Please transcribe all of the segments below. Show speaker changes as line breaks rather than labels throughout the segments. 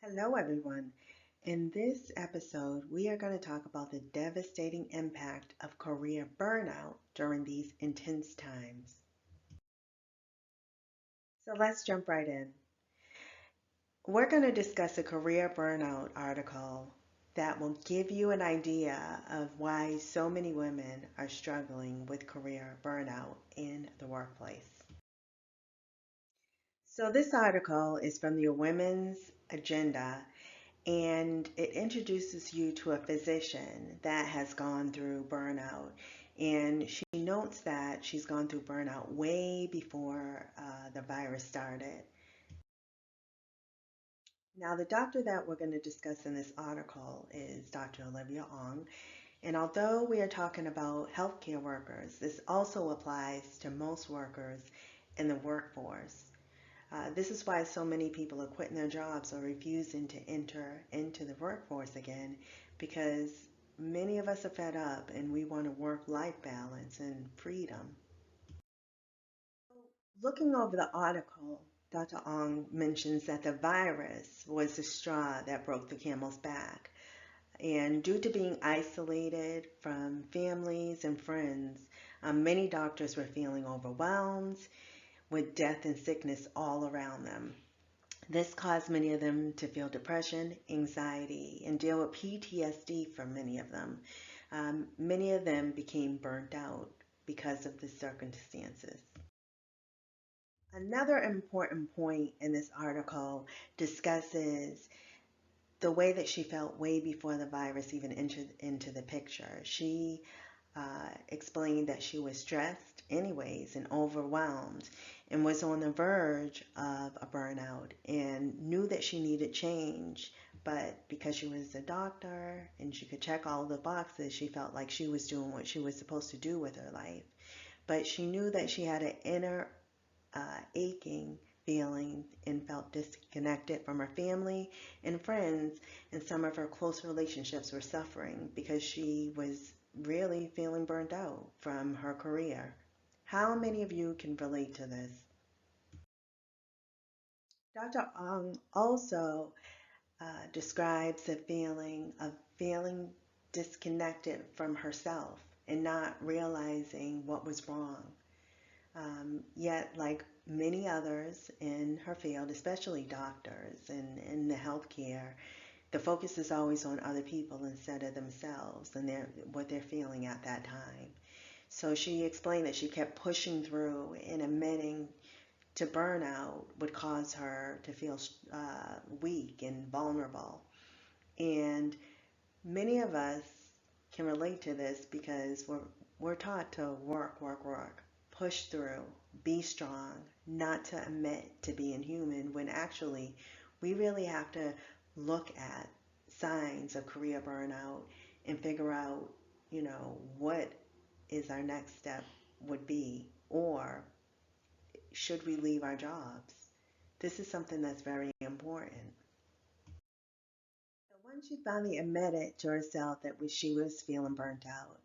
Hello, everyone. In this episode, we are going to talk about the devastating impact of career burnout during these intense times. So let's jump right in. We're going to discuss a career burnout article that will give you an idea of why so many women are struggling with career burnout in the workplace. So, this article is from the Women's Agenda, and it introduces you to a physician that has gone through burnout. And she notes that she's gone through burnout way before the virus started. Now, the doctor that we're going to discuss in this article is Dr. Olivia Ong. And although we are talking about healthcare workers, this also applies to most workers in the workforce. This is why so many people are quitting their jobs or refusing to enter into the workforce again, because many of us are fed up and we want a work-life balance and freedom. Looking over the article, Dr. Ong mentions that the virus was the straw that broke the camel's back. And due to being isolated from families and friends, many doctors were feeling overwhelmed with death and sickness all around them. This caused many of them to feel depression, anxiety, and deal with PTSD for many of them. Many of them became burnt out because of the circumstances. Another important point in this article discusses the way that she felt way before the virus even entered into the picture. She explained that she was stressed anyways and overwhelmed and was on the verge of a burnout and knew that she needed change. But because she was a doctor and she could check all the boxes, she felt like she was doing what she was supposed to do with her life. But she knew that she had an inner aching feeling and felt disconnected from her family and friends, and some of her close relationships were suffering because she was really feeling burnt out from her career. How many of you can relate to this? Dr. Ong also describes the feeling of feeling disconnected from herself and not realizing what was wrong. Yet, like many others in her field, especially doctors and in the healthcare, the focus is always on other people instead of themselves and what they're feeling at that time. So she explained that she kept pushing through and admitting to burnout would cause her to feel weak and vulnerable. And many of us can relate to this because we're taught to work, push through, be strong, not to admit to being human, when actually we really have to look at signs of career burnout and figure out, what is our next step would be, or should we leave our jobs? This is something that's very important. So once she finally admitted to herself that she was feeling burnt out,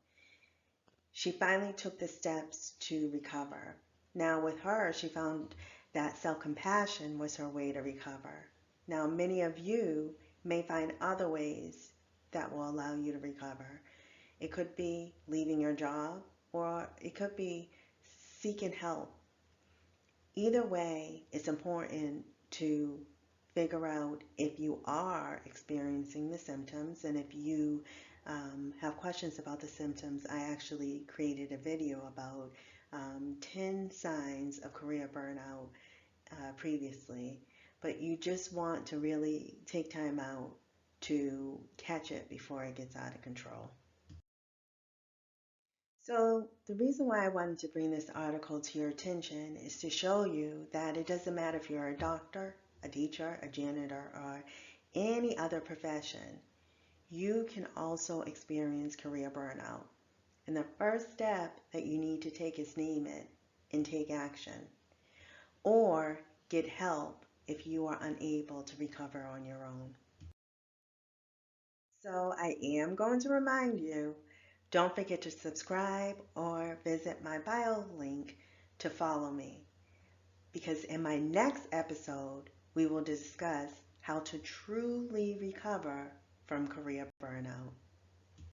she finally took the steps to recover. Now, with her, she found that self compassion was her way to recover. Now, many of you may find other ways that will allow you to recover. It could be leaving your job, or it could be seeking help. Either way, it's important to figure out if you are experiencing the symptoms, and if you have questions about the symptoms. I actually created a video about 10 signs of career burnout previously, but you just want to really take time out to catch it before it gets out of control. So the reason why I wanted to bring this article to your attention is to show you that it doesn't matter if you're a doctor, a teacher, a janitor, or any other profession. You can also experience career burnout. And the first step that you need to take is name it and take action. Or get help if you are unable to recover on your own. So I am going to remind you, don't forget to subscribe or visit my bio link to follow me. Because in my next episode, we will discuss how to truly recover from career burnout.